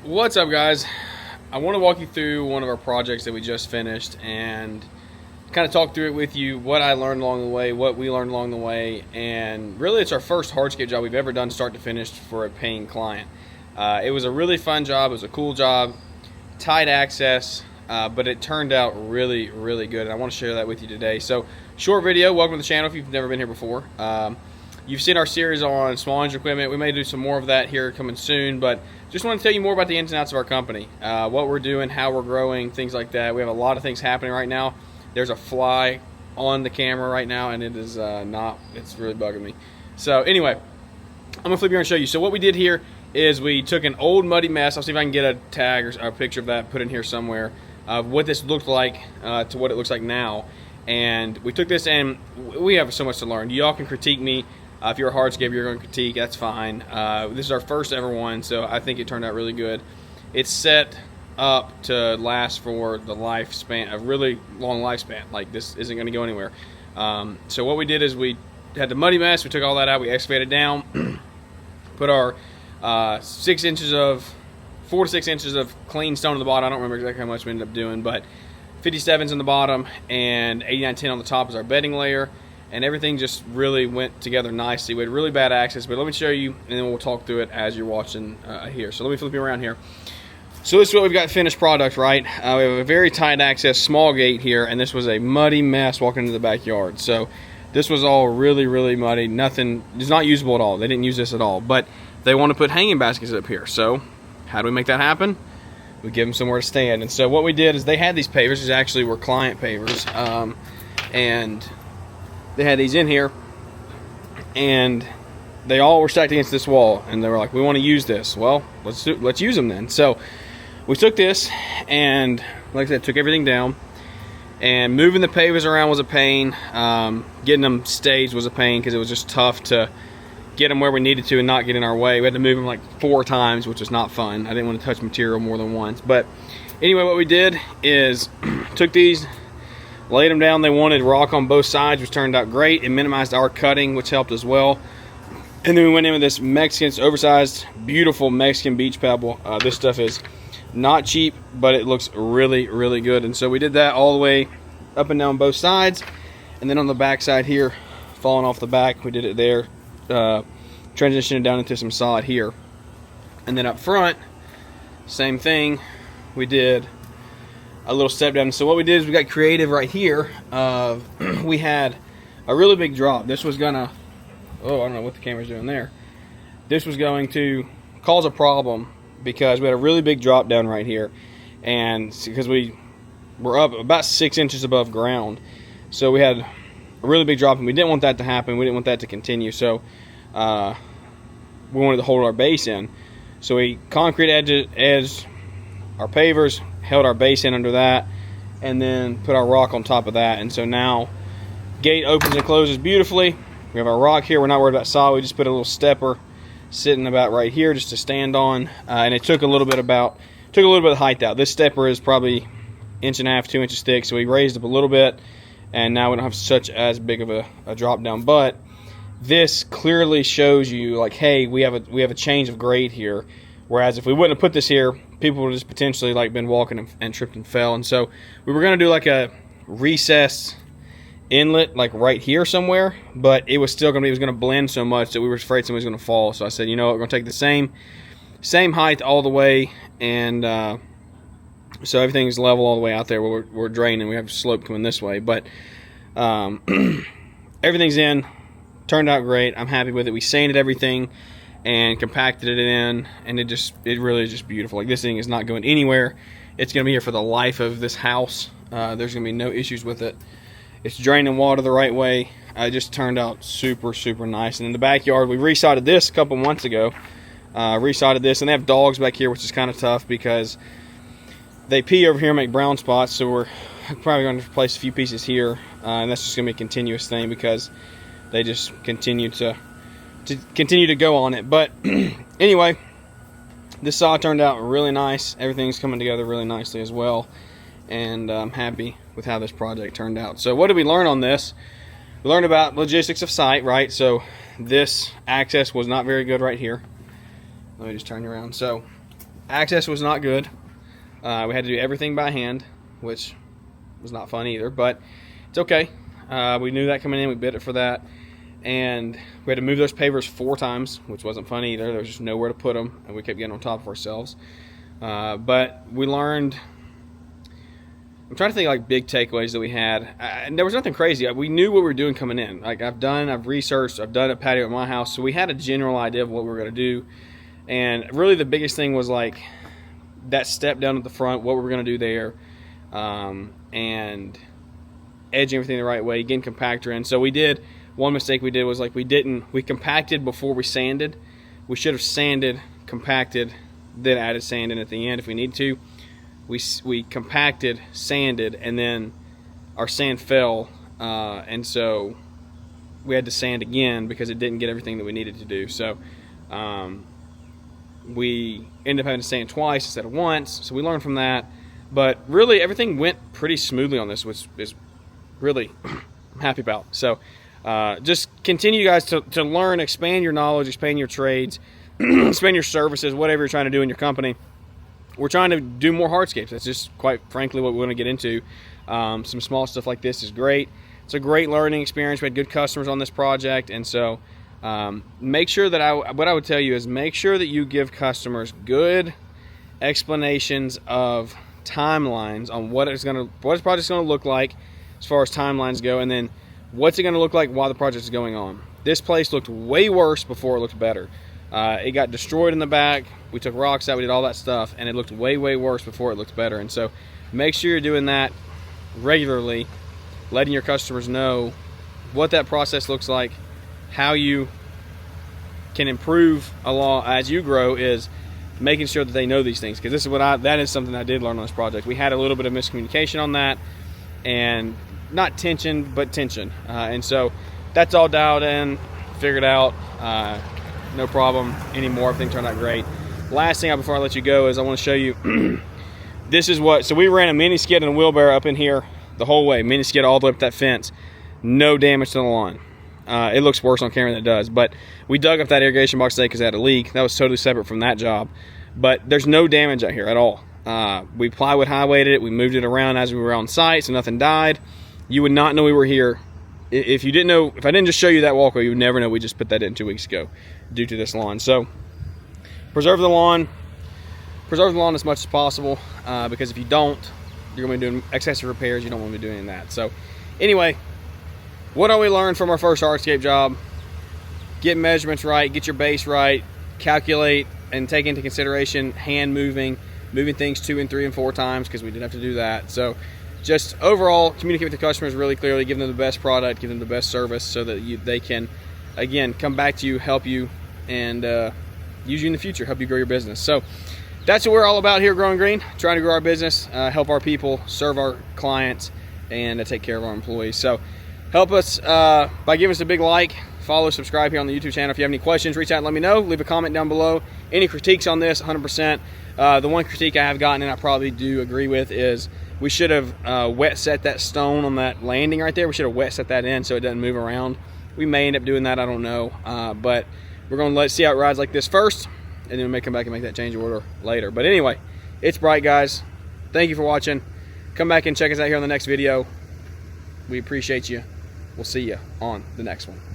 What's up, guys? I want to walk you through one of our projects that we just finished and kind of talk through it with you, what I learned along the way, what we learned along the way, and really it's our first hardscape job we've ever done start to finish for a paying client. It was a really fun job, it was a cool job, tight access, but it turned out really, really good, and I want to share that with you today. So, short video, welcome to the channel if you've never been here before. You've seen our series on small engine equipment. We may do some more of that here coming soon, but just want to tell you more about the ins and outs of our company, what we're doing, how we're growing, things like that. We have a lot of things happening right now. There's a fly on the camera right now, and it is it's really bugging me. So anyway, I'm going to flip here and show you. So what we did here is we took an old muddy mess. I'll see if I can get a tag or a picture of that, put in here somewhere, of what this looked like to what it looks like now. And we took this, and we have so much to learn. Y'all can critique me. If you're a hardscape, you're going to critique, that's fine. This is our first ever one, so I think it turned out really good. It's set up to last for the lifespan, a really long lifespan. Like, this isn't going to go anywhere. So what we did is we had the muddy mess, we took all that out, we excavated down, put our 4 to 6 inches of clean stone on the bottom. I don't remember exactly how much we ended up doing, but 57s on the bottom and 8910 on the top is our bedding layer. And everything just really went together nicely. We had really bad access, but let me show you, and then we'll talk through it as you're watching here. So let me flip you around here. So this is what we've got finished product, right? We have a very tight access, small gate here, and this was a muddy mess walking into the backyard. So this was all really, really muddy. Nothing, it's not usable at all. They didn't use this at all, but they want to put hanging baskets up here. So how do we make that happen? We give them somewhere to stand. And so what we did is they had these pavers. These actually were client pavers, and they had these in here, and they all were stacked against this wall, and they were like, we want to use this. Well, let's use them then. So we took this, and like I said, took everything down, and moving the pavers around was a pain. Getting them staged was a pain because it was just tough to get them where we needed to and not get in our way. We had to move them like 4 times, which was not fun. I didn't want to touch material more than once. But anyway, what we did is took these, laid them down. They wanted rock on both sides, which turned out great. It minimized our cutting, which helped as well. And then we went in with this Mexican, oversized, beautiful Mexican beach pebble. This stuff is not cheap, but it looks really, really good. And so we did that all the way up and down both sides. And then on the back side here, falling off the back, we did it there. Transitioned down into some solid here. And then up front, same thing. We did a little step down. So what we did is we got creative right here. We had a really big drop. This was gonna, oh, I don't know what the camera's doing there. This was going to cause a problem because we had a really big drop down right here, and because we were up about 6 inches above ground, so we had a really big drop, and we didn't want that to happen. We didn't want that to continue, so we wanted to hold our base in. So we concrete edged our pavers, held our base in under that, and then put our rock on top of that. And so now gate opens and closes beautifully. We have our rock here. We're not worried about solid. We just put a little stepper sitting about right here just to stand on, and it took a little bit of height out. This stepper is probably 1.5 inches, 2 inches thick, so we raised up a little bit, and now we don't have such as big of a drop down. But this clearly shows you, like, hey, we have a change of grade here. Whereas if we wouldn't have put this here, people would have just potentially like been walking and tripped and fell. And so we were going to do like a recessed inlet like right here somewhere, but it was still going to be, it was going to blend so much that we were afraid somebody was going to fall. So I said, you know what, we're going to take the same height all the way, and so everything's level all the way out there where we're draining. We have slope coming this way, but everything's in. Turned out great. I'm happy with it. We sanded everything and compacted it in, and it really is just beautiful. Like, this thing is not going anywhere. It's going to be here for the life of this house. There's going to be no issues with it. It's draining water the right way. It just turned out super, super nice. And in the backyard, we resodded this a couple months ago. Resodded this, and they have dogs back here, which is kind of tough because they pee over here and make brown spots. So we're probably going to replace a few pieces here, and that's just going to be a continuous thing because they just continue to go on it. But anyway, this saw turned out really nice. Everything's coming together really nicely as well, and I'm happy with how this project turned out. So what did we learn on this? We learned about logistics of site, right? So this access was not very good right here. Let me just turn you around. So Access was not good. We had to do everything by hand, which was not fun either, but it's okay. We knew that coming in. We bid it for that. And we had to move those pavers 4 times, which wasn't fun either. There was just nowhere to put them, and we kept getting on top of ourselves. But we learned, I'm trying to think like big takeaways that we had. And there was nothing crazy. We knew what we were doing coming in. Like I've researched, I've done a patio at my house, so we had a general idea of what we were going to do. And really the biggest thing was like that step down at the front, what we were going to do there, and edging everything the right way, getting compactor in. So we did, one mistake we did was like we compacted before we sanded. We should have sanded, compacted, then added sand in at the end if we need to. We compacted, sanded, and then our sand fell, and so we had to sand again because it didn't get everything that we needed to do. So we ended up having to sand twice instead of once, so we learned from that. But really everything went pretty smoothly on this, which is really I'm happy about. So just continue, guys, to learn, expand your knowledge, expand your trades, expand your services, whatever you're trying to do in your company. We're trying to do more hardscapes. That's just quite frankly what we want to get into. Some small stuff like this is great. It's a great learning experience. We had good customers on this project, and so make sure that what I would tell you is make sure that you give customers good explanations of timelines on what this project's going to look like as far as timelines go, and then what's it going to look like while the project is going on. This place looked way worse before it looked better. It got destroyed in the back. We took rocks out, we did all that stuff, and it looked way, way worse before it looked better. And so make sure you're doing that regularly, letting your customers know what that process looks like, how you can improve along as you grow, is making sure that they know these things. Because this is that is something I did learn on this project. We had a little bit of miscommunication on that, and not tension, but tension. And so that's all dialed in, figured out. No problem anymore. Everything turned out great. Last thing before I let you go is I want to show you this is what, so we ran a mini skid and a wheelbarrow up in here the whole way, mini skid all the way up that fence. No damage to the lawn. It looks worse on camera than it does, but we dug up that irrigation box today because it had a leak. That was totally separate from that job, but there's no damage out here at all. We plywood high weighted it, we moved it around as we were on site, so nothing died. You would not know we were here. If you didn't know, if I didn't just show you that walkway, you would never know we just put that in 2 weeks ago due to this lawn. So preserve the lawn as much as possible, because if you don't, you're going to be doing excessive repairs. You don't want to be doing that. So anyway, what do we learn from our first hardscape job? Get measurements right, get your base right, calculate and take into consideration hand moving things 2 and 3 and 4 times, because we did have to do that. So just overall, communicate with the customers really clearly, give them the best product, give them the best service, so that they can, again, come back to you, help you, and use you in the future, help you grow your business. So that's what we're all about here at Growing Green, trying to grow our business, help our people, serve our clients, and take care of our employees. So help us by giving us a big like, follow, subscribe here on the YouTube channel. If you have any questions, reach out and let me know. Leave a comment down below. Any critiques on this, 100%. The one critique I have gotten, and I probably do agree with, is we should have wet set that stone on that landing right there. We should have wet set that in so it doesn't move around. We may end up doing that, I don't know. But we're going to see how it rides like this first, and then we may come back and make that change order later. But anyway, it's bright, guys. Thank you for watching. Come back and check us out here on the next video. We appreciate you. We'll see you on the next one.